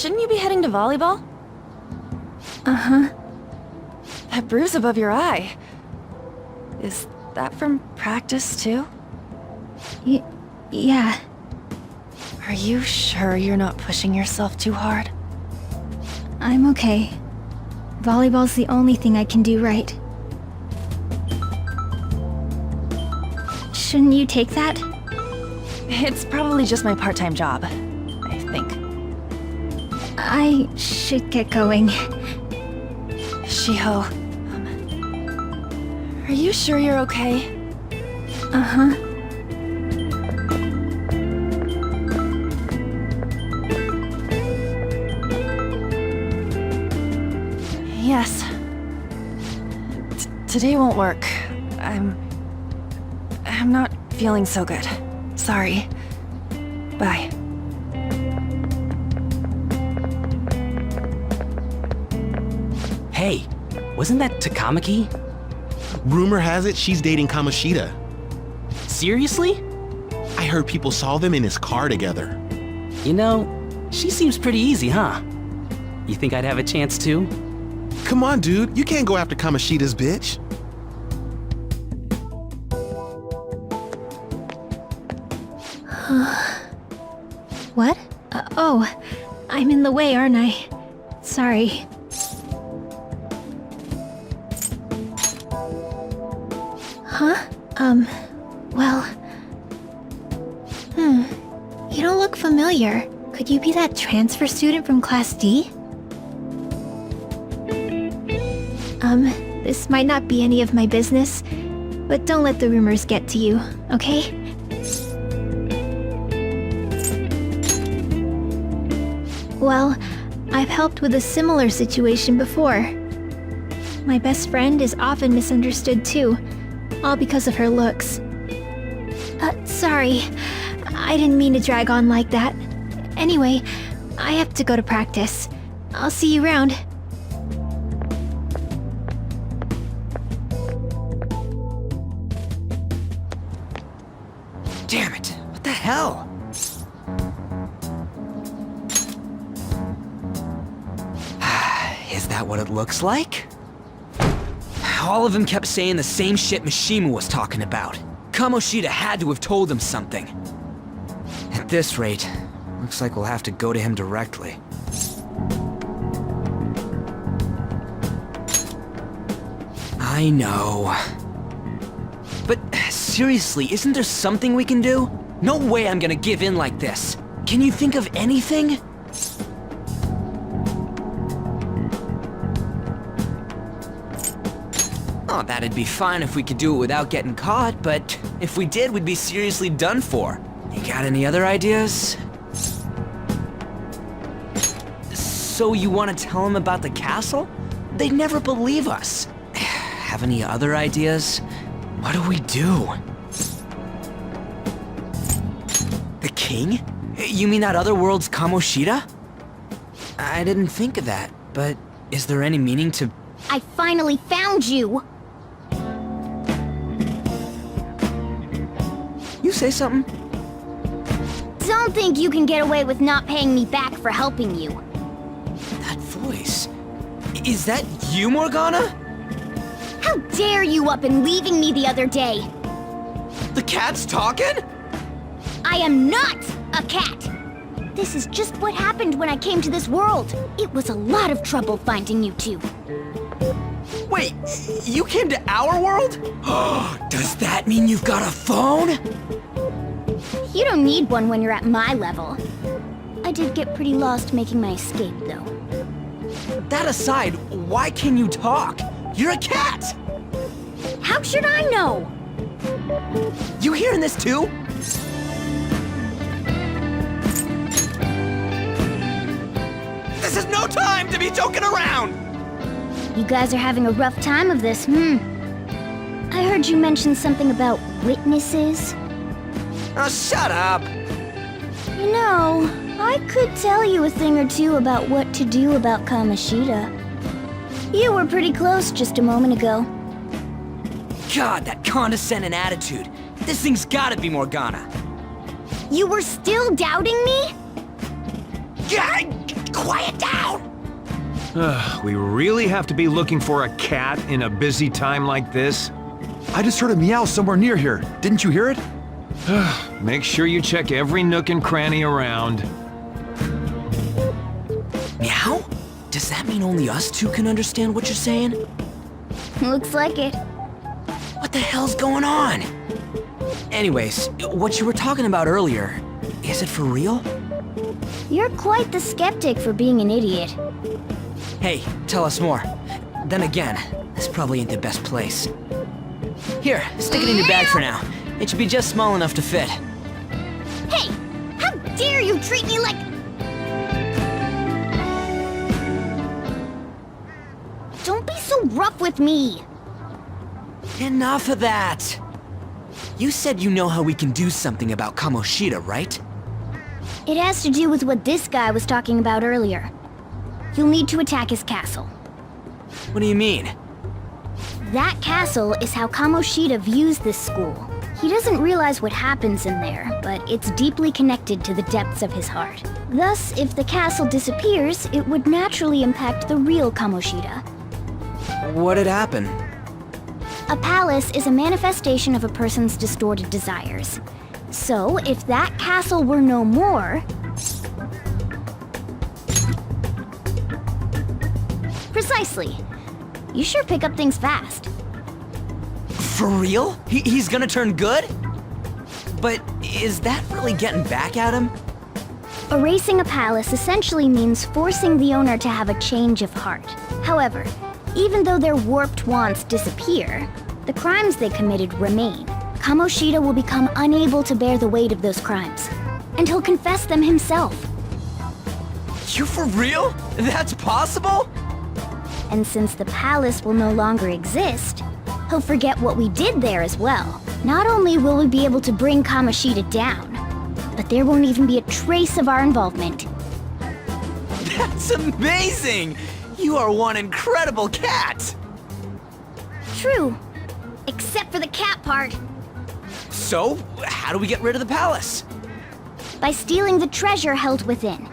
shouldn't you be heading to volleyball? Uh-huh. That bruise above your eye. Is that from practice, too? Yeah. Are you sure you're not pushing yourself too hard? I'm okay. Volleyball's the only thing I can do right. Shouldn't you take that? It's probably just my part-time job, I think. I should get going. Shiho, are you sure you're okay? Uh-huh. Yes. Today won't work. I'm not feeling so good. Sorry. Bye. Hey, wasn't that Takamaki? Rumor has it she's dating Kamoshida. Seriously? I heard people saw them in his car together. You know, she seems pretty easy, huh? You think I'd have a chance too? Come on, dude. You can't go after Kamoshida's bitch. What? Oh, I'm in the way, aren't I? Sorry. Huh? Well... You don't look familiar. Could you be that transfer student from Class D? This might not be any of my business, but don't let the rumors get to you, okay? Well, I've helped with a similar situation before. My best friend is often misunderstood too, all because of her looks. Sorry, I didn't mean to drag on like that. Anyway, I have to go to practice. I'll see you around. Damn it, what the hell? Is that what it looks like? All of them kept saying the same shit Mishima was talking about. Kamoshida had to have told him something. At this rate, looks like we'll have to go to him directly. I know. But seriously, isn't there something we can do? No way I'm gonna give in like this. Can you think of anything? Oh, that'd be fine if we could do it without getting caught, but if we did, we'd be seriously done for. You got any other ideas? So you want to tell them about the castle? They'd never believe us. Have any other ideas? What do we do? The king? You mean that other world's Kamoshida? I didn't think of that, but is there any meaning to... I finally found you! You say something? Don't think you can get away with not paying me back for helping you. That voice... Is that you, Morgana? How dare you up and leaving me the other day? The cat's talking? I am not a cat! This is just what happened when I came to this world. It was a lot of trouble finding you two. Wait, you came to our world? Does that mean you've got a phone? You don't need one when you're at my level. I did get pretty lost making my escape, though. That aside, why can you talk? You're a cat! How should I know? You hearing this too? This is no time to be joking around! You guys are having a rough time of this, I heard you mention something about witnesses. Oh, shut up! You know, I could tell you a thing or two about what to do about Kamoshida. You were pretty close just a moment ago. God, that condescending attitude. This thing's gotta be Morgana. You were still doubting me? Quiet down! We really have to be looking for a cat in a busy time like this? I just heard a meow somewhere near here. Didn't you hear it? Make sure you check every nook and cranny around. Meow? Does that mean only us two can understand what you're saying? Looks like it. What the hell's going on? Anyways, what you were talking about earlier, is it for real? You're quite the skeptic for being an idiot. Hey, tell us more. Then again, this probably ain't the best place. Here, stick it in your bag for now. It should be just small enough to fit. Hey! How dare you treat me like... Don't be so rough with me! Enough of that! You said you know how we can do something about Kamoshida, right? It has to do with what this guy was talking about earlier. You'll need to attack his castle. What do you mean? That castle is how Kamoshida views this school. He doesn't realize what happens in there, but it's deeply connected to the depths of his heart. Thus, if the castle disappears, it would naturally impact the real Kamoshida. What'd happen? A palace is a manifestation of a person's distorted desires. So, if that castle were no more... Precisely. You sure pick up things fast. For real? He's gonna turn good? But is that really getting back at him? Erasing a palace essentially means forcing the owner to have a change of heart. However, even though their warped wants disappear, the crimes they committed remain. Kamoshida will become unable to bear the weight of those crimes, and he'll confess them himself. You for real? That's possible? And since the palace will no longer exist, he'll forget what we did there as well. Not only will we be able to bring Kamoshida down, but there won't even be a trace of our involvement. That's amazing! You are one incredible cat! True. Except for the cat part. So, how do we get rid of the palace? By stealing the treasure held within.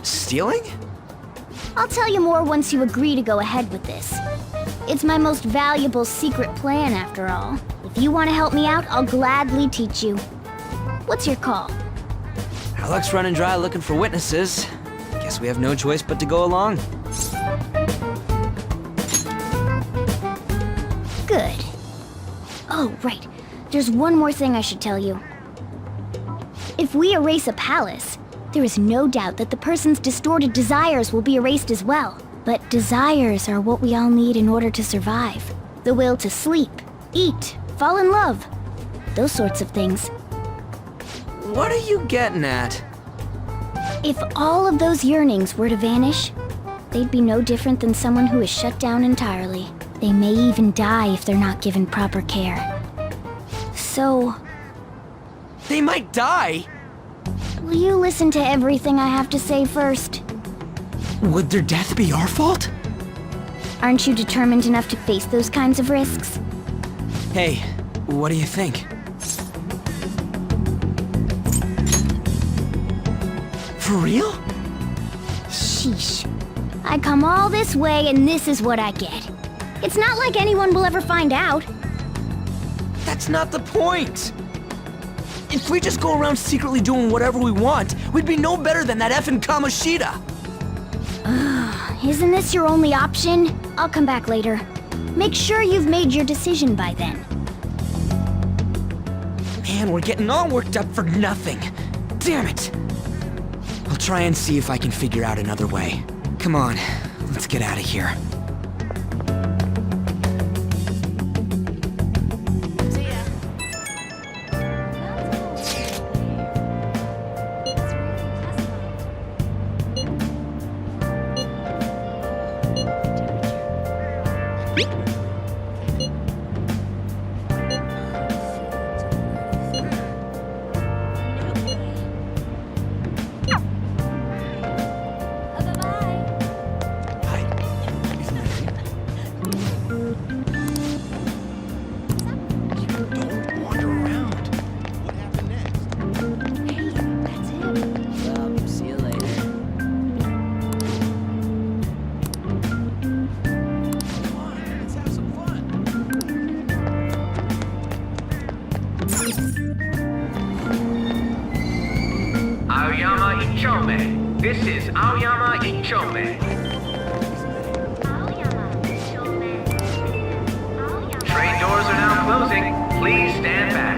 Stealing? I'll tell you more once you agree to go ahead with this. It's my most valuable secret plan, after all. If you want to help me out, I'll gladly teach you. What's your call? Our luck's running dry looking for witnesses. Guess we have no choice but to go along. Good. Oh, right. There's one more thing I should tell you. If we erase a palace, there is no doubt that the person's distorted desires will be erased as well. But desires are what we all need in order to survive. The will to sleep, eat, fall in love. Those sorts of things. What are you getting at? If all of those yearnings were to vanish, they'd be no different than someone who is shut down entirely. They may even die if they're not given proper care. So... They might die? will you listen to everything I have to say first? Would their death be our fault? Aren't you determined enough to face those kinds of risks? Hey, what do you think? For real? Sheesh. I come all this way and this is what I get. It's not like anyone will ever find out. That's not the point! If we just go around secretly doing whatever we want, we'd be no better than that effing Kamoshida! Isn't this your only option? I'll come back later. Make sure you've made your decision by then. Man, we're getting all worked up for nothing. Damn it! I'll try and see if I can figure out another way. Come on, let's get out of here. Ichome. This is Aoyama Ichome. Train doors are now closing. Please stand back.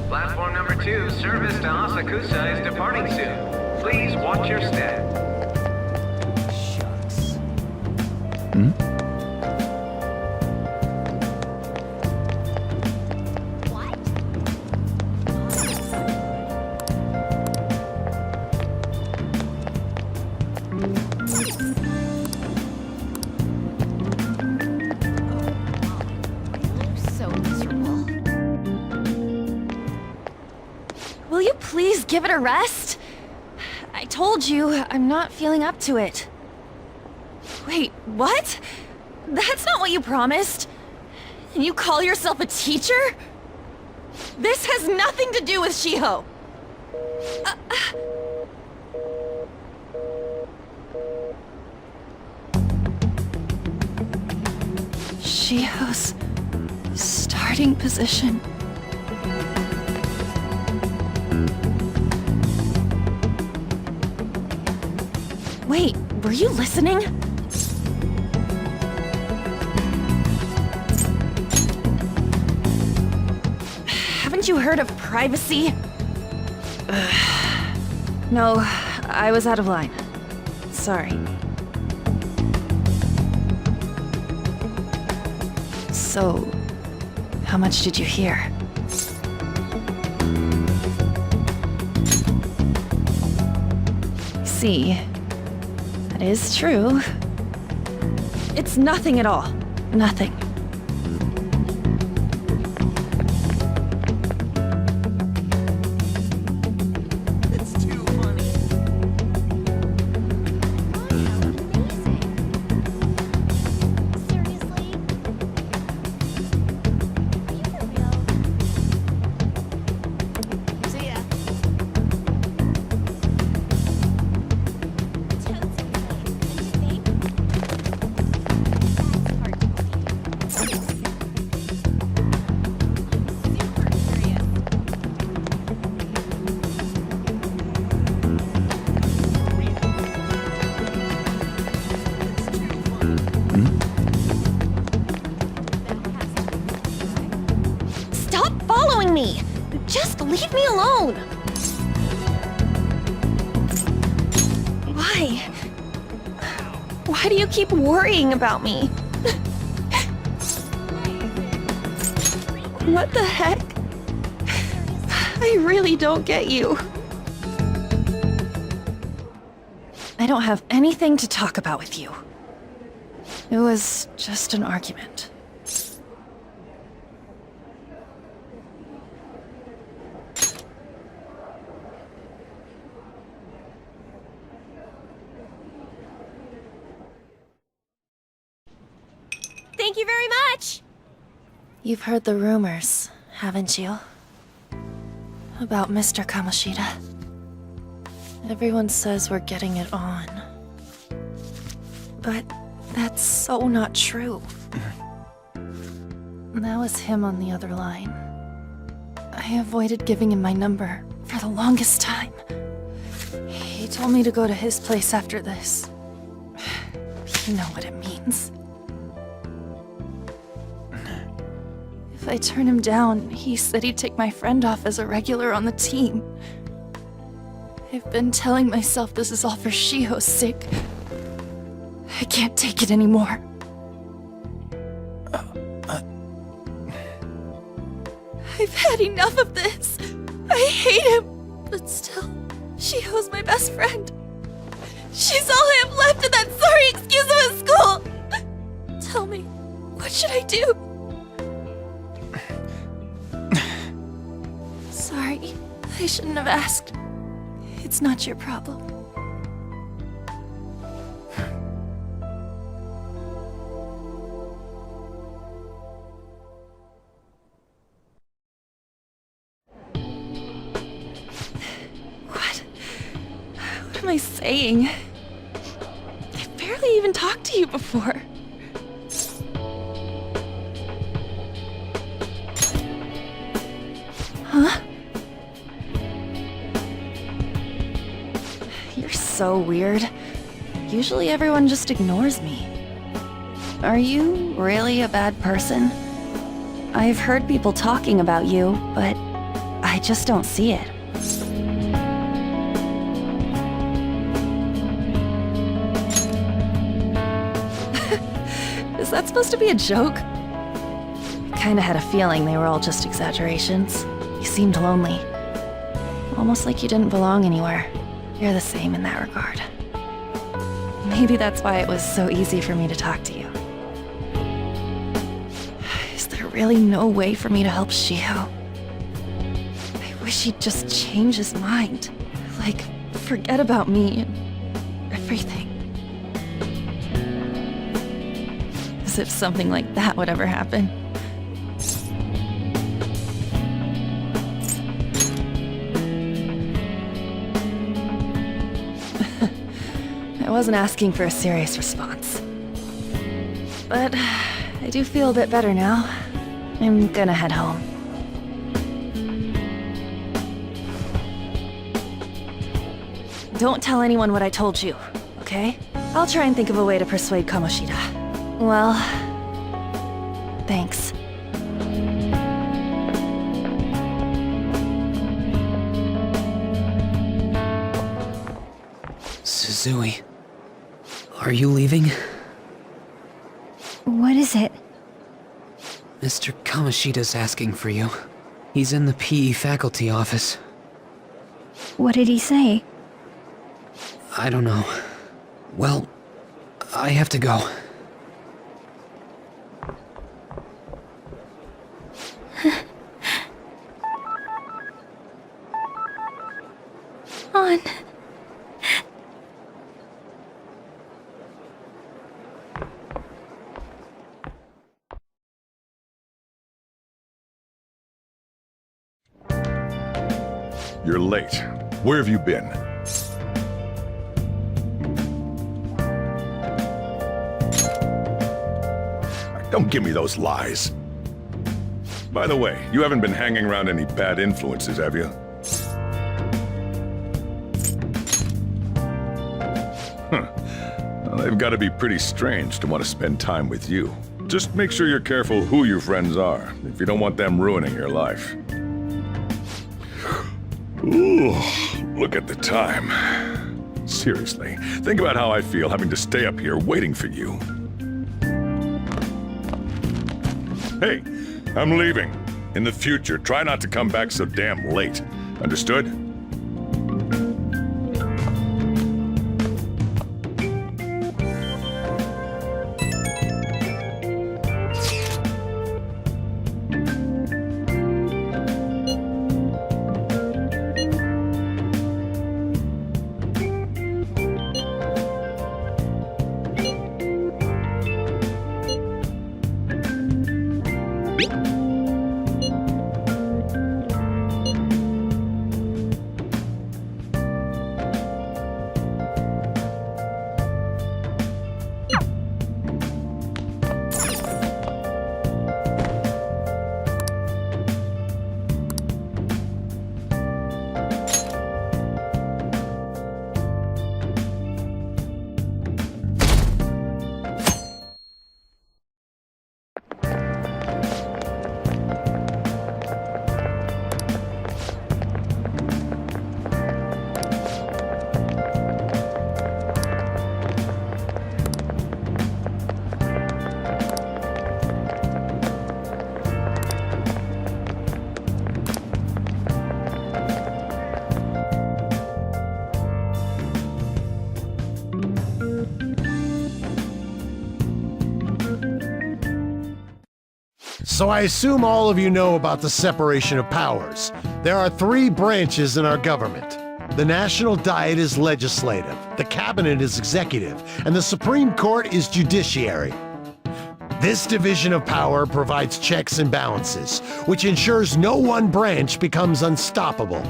Platform number 2, service to Asakusa is departing soon. Please watch your step. Shucks. So miserable. Will you please give it a rest? I told you, I'm not feeling up to it. Wait, what? That's not what you promised. And you call yourself a teacher? This has nothing to do with Shiho. Shiho's starting position. Wait, were you listening? Haven't you heard of privacy? No, I was out of line. Sorry. So, how much did you hear? See, that is true. It's nothing at all. Nothing. It's too funny. Seriously? See ya. Stop following me! Just leave me alone! Why? Why do you keep worrying about me? What the heck? I really don't get you. I don't have anything to talk about with you. It was just an argument. Thank you very much! You've heard the rumors, haven't you? About Mr. Kamoshida. Everyone says we're getting it on. But that's so not true. That was him on the other line. I avoided giving him my number for the longest time. He told me to go to his place after this. You know what it means. If I turn him down, he said he'd take my friend off as a regular on the team. I've been telling myself this is all for Shiho's sake. I can't take it anymore. I've had enough of this. I hate him. But still, Shiho's my best friend. She's all I have left in that sorry excuse of a school. Tell me, what should I do? Sorry, I shouldn't have asked. It's not your problem. am I saying? I barely even talked to you before. Huh? You're so weird. Usually everyone just ignores me. Are you really a bad person? I've heard people talking about you, but I just don't see it. Is that supposed to be a joke? I kinda had a feeling they were all just exaggerations. You seemed lonely. Almost like you didn't belong anywhere. You're the same in that regard. Maybe that's why it was so easy for me to talk to you. Is there really no way for me to help Shio? I wish he'd just change his mind. Like, forget about me and everything. As if something like that would ever happen. I wasn't asking for a serious response. But I do feel a bit better now. I'm gonna head home. Don't tell anyone what I told you, okay? I'll try and think of a way to persuade Kamoshida. Well, thanks. Suzui, are you leaving? What is it? Mr. Kamoshida's asking for you. He's in the PE faculty office. What did he say? I don't know. Well, I have to go. On. You're late. Where have you been? Don't give me those lies. By the way, you haven't been hanging around any bad influences, have you? Well, they've got to be pretty strange to want to spend time with you. Just make sure you're careful who your friends are, if you don't want them ruining your life. Ooh, look at the time. Seriously, think about how I feel having to stay up here waiting for you. Hey, I'm leaving. In the future, try not to come back so damn late. Understood? So I assume all of you know about the separation of powers. There are 3 branches in our government. The National Diet is legislative, the Cabinet is executive, and the Supreme Court is judiciary. This division of power provides checks and balances, which ensures no one branch becomes unstoppable.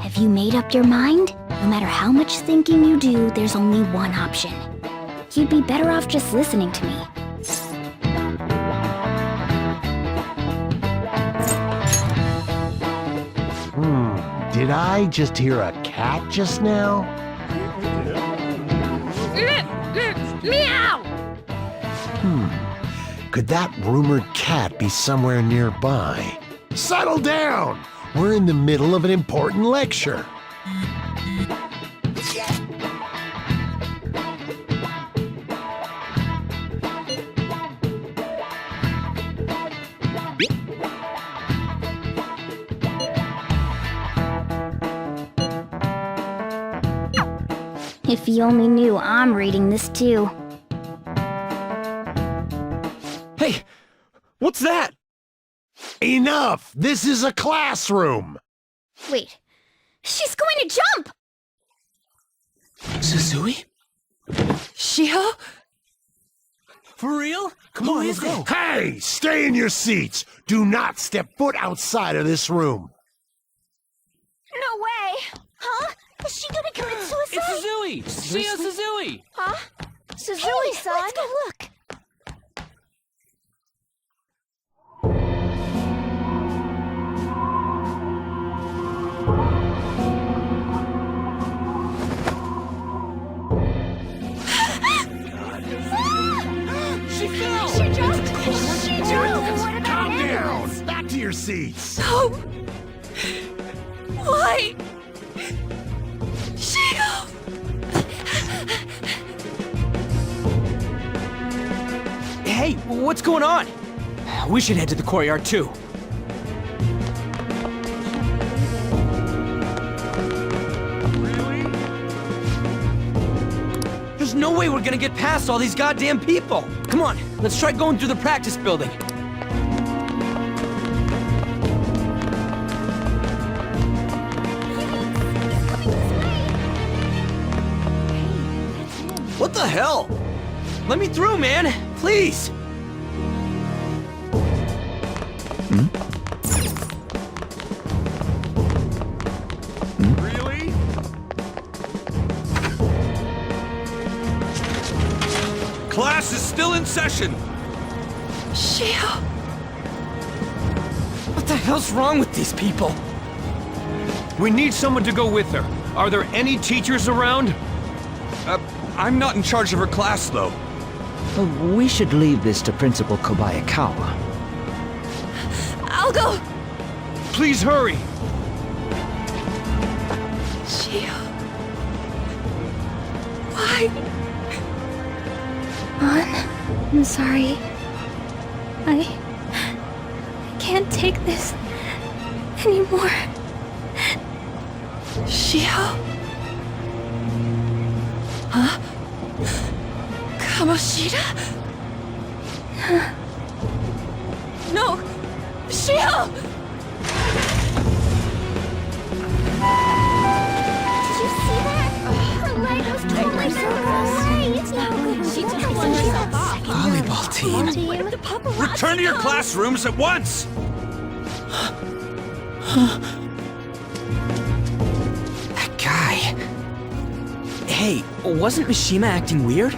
Have you made up your mind? No matter how much thinking you do, there's only one option. You'd be better off just listening to me. Did I just hear a cat just now? Meow! Could that rumored cat be somewhere nearby? Settle down! We're in the middle of an important lecture. If you only knew I'm reading this too. Hey, what's that? Enough! This is a classroom! Wait, she's going to jump! Suzui? Shio? For real? Come on, let's go. Hey, stay in your seats! Do not step foot outside of this room. No way! Huh? Is she gonna commit suicide? It's Suzui! Shio Suzui! Huh? Suzui-san? Let's go look. She fell! She jumped! She jumped! What about Calm animals? down! Back to your seats! No! Why? Shio! Hey, what's going on? We should head to the courtyard too. There's no way we're gonna get past all these goddamn people. Come on, let's try going through the practice building. What the hell? Let me through, man! Please! Really? Class is still in session. Shio! What the hell's wrong with these people? We need someone to go with her. Are there any teachers around? I'm not in charge of her class, though. We should leave this to Principal Kobayakawa. I'll go! Please hurry! Shio... Why? I'm sorry. I can't take this anymore. Shio? Huh? Kamoshida? No! Shio! Did you see that? Her leg was totally circled. It's not good. She took herself off. Volleyball team. Return to your classrooms at once! That guy... Hey, wasn't Mishima acting weird?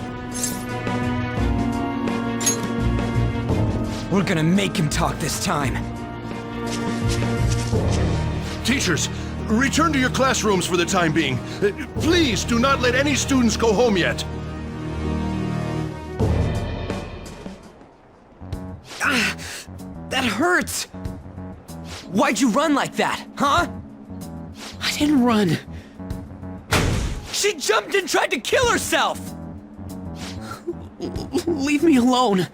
We're gonna make him talk this time. Teachers, return to your classrooms for the time being. Please do not let any students go home yet. Ah, that hurts! Why'd you run like that, huh? I didn't run. She jumped and tried to kill herself! Leave me alone.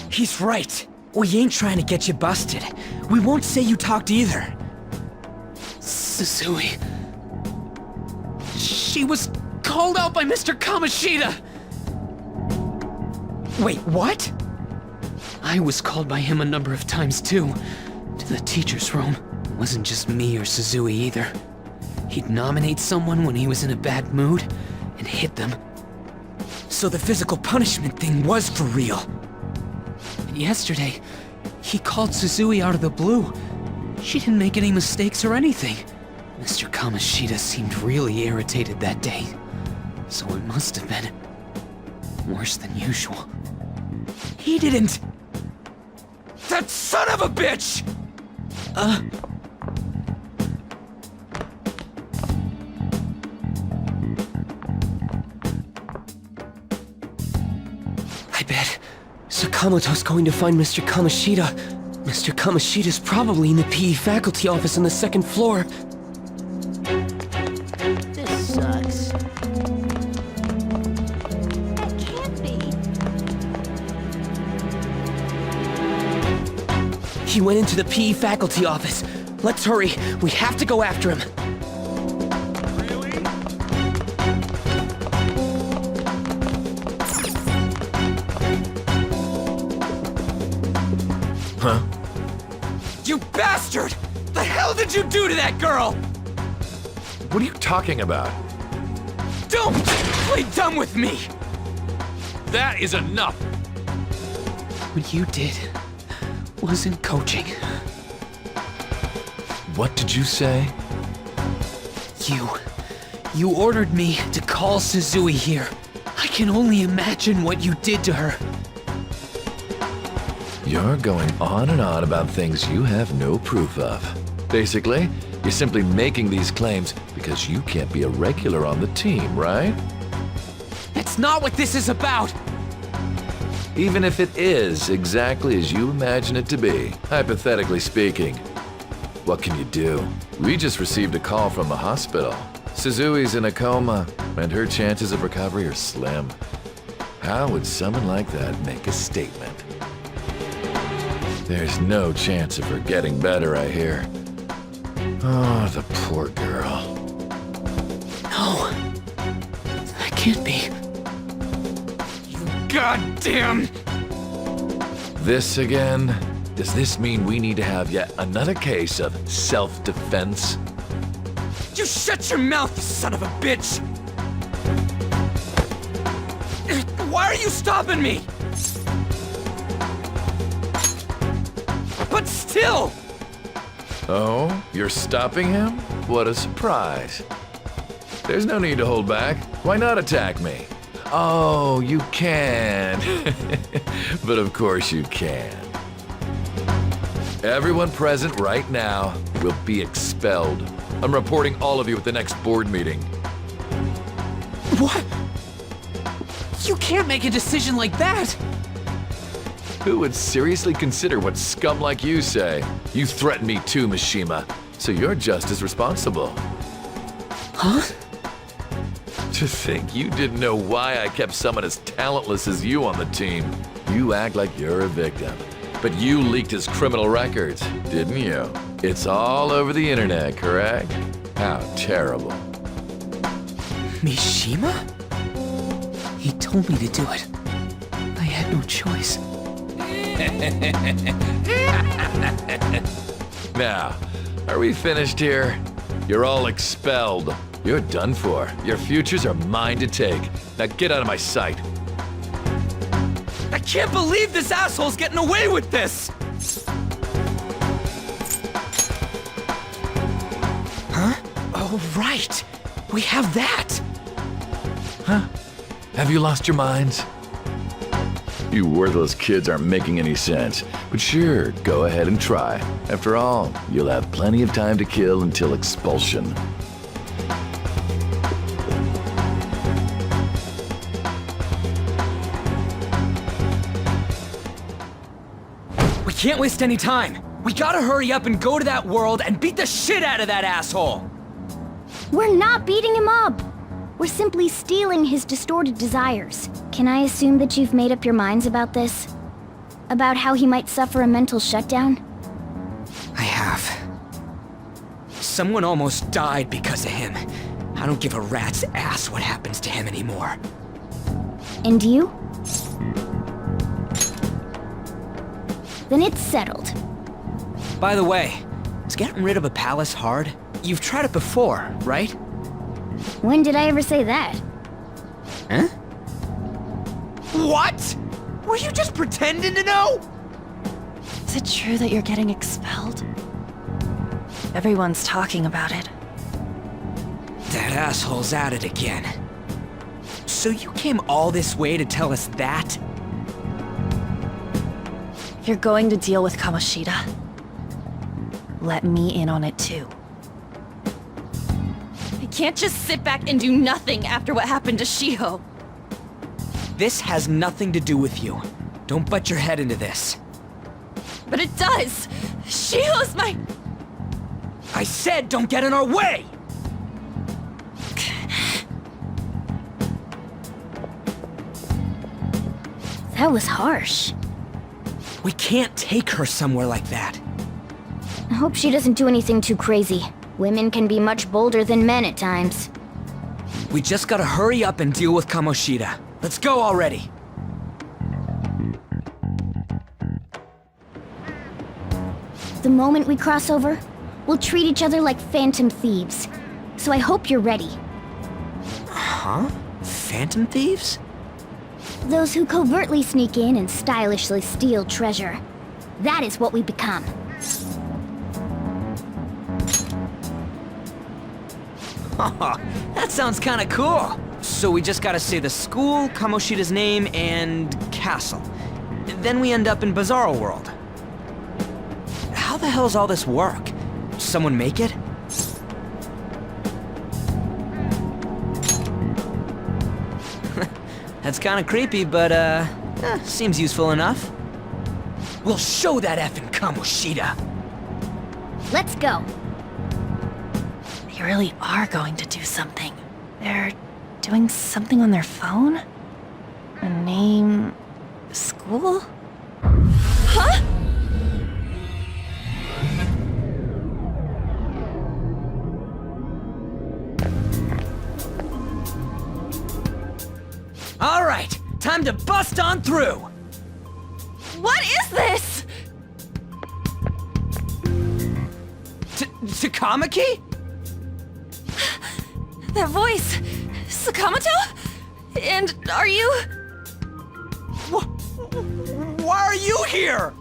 He's right. We ain't trying to get you busted. We won't say you talked either. Suzui. She was called out by Mr. Kamoshida! Wait, what? I was called by him a number of times too. To the teacher's room. It wasn't just me or Suzui either. He'd nominate someone when he was in a bad mood and hit them. So the physical punishment thing was for real. And yesterday, he called Suzui out of the blue. She didn't make any mistakes or anything. Mr. Kamoshida seemed really irritated that day, so it must have been worse than usual. He didn't... That son of a bitch! I bet Sakamoto's going to find Mr. Kamoshida. Mr. Kamoshida's probably in the PE faculty office on the second floor. This sucks. That can't be. He went into the PE faculty office. Let's hurry. We have to go after him. Huh? You bastard! The hell did you do to that girl? What are you talking about? Don't play dumb with me! That is enough! What you did wasn't coaching. What did you say? You ordered me to call Suzui here. I can only imagine what you did to her. You're going on and on about things you have no proof of. Basically, you're simply making these claims because you can't be a regular on the team, right? That's not what this is about! Even if it is exactly as you imagine it to be, hypothetically speaking, what can you do? We just received a call from the hospital. Suzui's in a coma, and her chances of recovery are slim. How would someone like that make a statement? There's no chance of her getting better, I hear. Oh, the poor girl. No. That can't be. Goddamn! This again? Does this mean we need to have yet another case of self-defense? You shut your mouth, you son of a bitch! Why are you stopping me? But still! Oh, you're stopping him? What a surprise. There's no need to hold back. Why not attack me? Oh, you can. But of course you can. Everyone present right now will be expelled. I'm reporting all of you at the next board meeting. What? You can't make a decision like that! Who would seriously consider what scum like you say? You threatened me too, Mishima, so you're just as responsible. Huh? To think you didn't know why I kept someone as talentless as you on the team. You act like you're a victim. But you leaked his criminal records, didn't you? It's all over the internet, correct? How terrible. Mishima? He told me to do it. I had no choice. Now, are we finished here? You're all expelled. You're done for. Your futures are mine to take. Now get out of my sight. I can't believe this asshole's getting away with this! Huh? Oh, right. We have that. Huh? Have you lost your minds? You worthless kids aren't making any sense. But sure, go ahead and try. After all, you'll have plenty of time to kill until expulsion. We can't waste any time. We gotta hurry up and go to that world and beat the shit out of that asshole! We're not beating him up! We're simply stealing his distorted desires. Can I assume that you've made up your minds about this? About how he might suffer a mental shutdown? I have. Someone almost died because of him. I don't give a rat's ass what happens to him anymore. And you? Then it's settled. By the way, is getting rid of a palace hard? You've tried it before, right? When did I ever say that? Huh? What? Were you just pretending to know? Is it true that you're getting expelled? Everyone's talking about it. That asshole's at it again. So you came all this way to tell us that? You're going to deal with Kamoshida. Let me in on it too. I can't just sit back and do nothing after what happened to Shiho. This has nothing to do with you. Don't butt your head into this. But it does! Shiho's my... I said don't get in our way! That was harsh. We can't take her somewhere like that. I hope she doesn't do anything too crazy. Women can be much bolder than men at times. We just gotta hurry up and deal with Kamoshida. Let's go already. The moment we cross over, we'll treat each other like Phantom Thieves. So I hope you're ready. Huh? Phantom Thieves? Those who covertly sneak in and stylishly steal treasure. That is what we become. That sounds kinda cool. So we just gotta say the school, Kamoshida's name, and castle. Then we end up in Bizarro World. How the hell's all this work? Someone make it? That's kinda creepy, but seems useful enough. We'll show that effing Kamoshida! Let's go. They really are going to do something. They're doing something on their phone? A name... school? Huh? All right, time to bust on through! What is this? Takamaki? That voice... Sakamoto? And are you... Why are you here?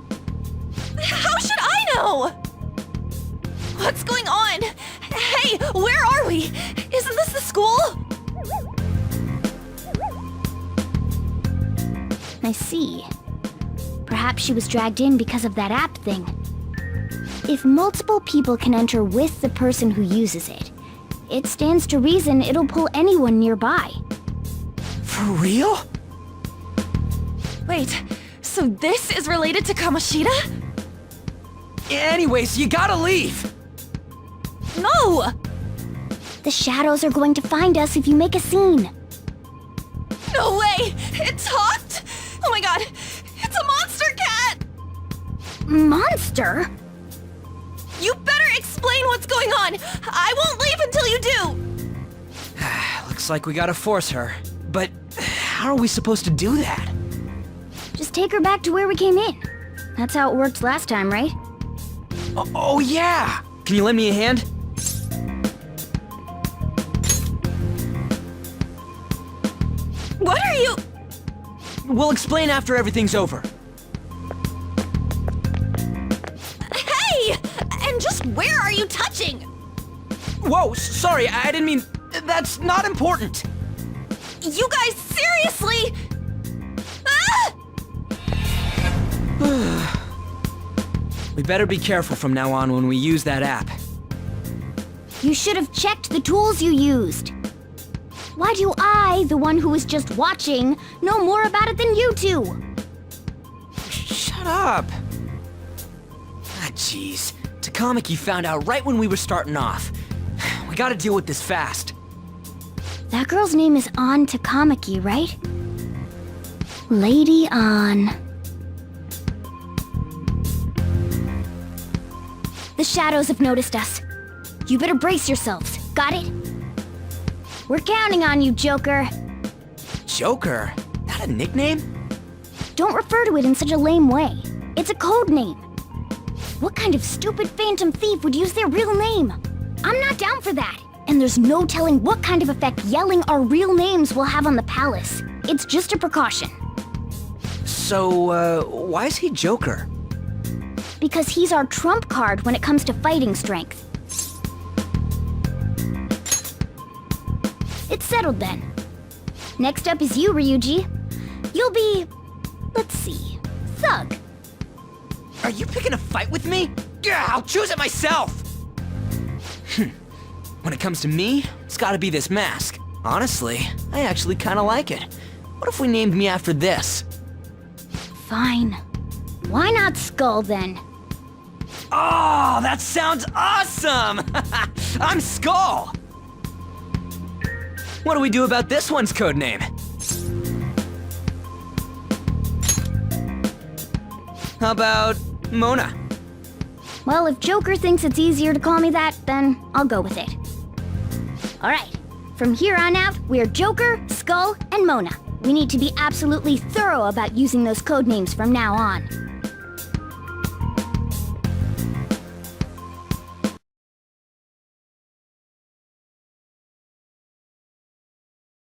How should I know? What's going on? Hey, where are we? Isn't this the school? I see. Perhaps she was dragged in because of that app thing. If multiple people can enter with the person who uses it, it stands to reason it'll pull anyone nearby. For real? Wait, so this is related to Kamoshida? Anyways, you gotta leave! No! The shadows are going to find us if you make a scene. No way! It talked? Oh my god! It's a monster cat! Monster? You better explain what's going on! I won't leave until you do! Looks like we gotta force her. But how are we supposed to do that? Just take her back to where we came in. That's how it worked last time, right? Oh yeah! Can you lend me a hand? What are you... We'll explain after everything's over. Hey! And just where are you touching? Whoa, sorry, I didn't mean... That's not important! You guys, seriously? Ah! We better be careful from now on when we use that app. You should have checked the tools you used. Why do I, the one who was just watching, know more about it than you two? Shut up! Ah, jeez. Takamaki found out right when we were starting off. We gotta deal with this fast. That girl's name is An Takamaki, right? Lady An. The shadows have noticed us. You better brace yourselves. Got it? We're counting on you, Joker. Joker? That a nickname? Don't refer to it in such a lame way. It's a code name. What kind of stupid phantom thief would use their real name? I'm not down for that. And there's no telling what kind of effect yelling our real names will have on the palace. It's just a precaution. So, why is he Joker? Because he's our trump card when it comes to fighting strength. It's settled then. Next up is you, Ryuji. You'll be... let's see... Thug. Are you picking a fight with me? Yeah, I'll choose it myself! When it comes to me, it's gotta be this mask. Honestly, I actually kinda like it. What if we named me after this? Fine. Why not Skull then? Oh, that sounds awesome! I'm Skull! What do we do about this one's codename? How about Mona? Well, if Joker thinks it's easier to call me that, then I'll go with it. Alright, from here on out, we're Joker, Skull, and Mona. We need to be absolutely thorough about using those codenames from now on.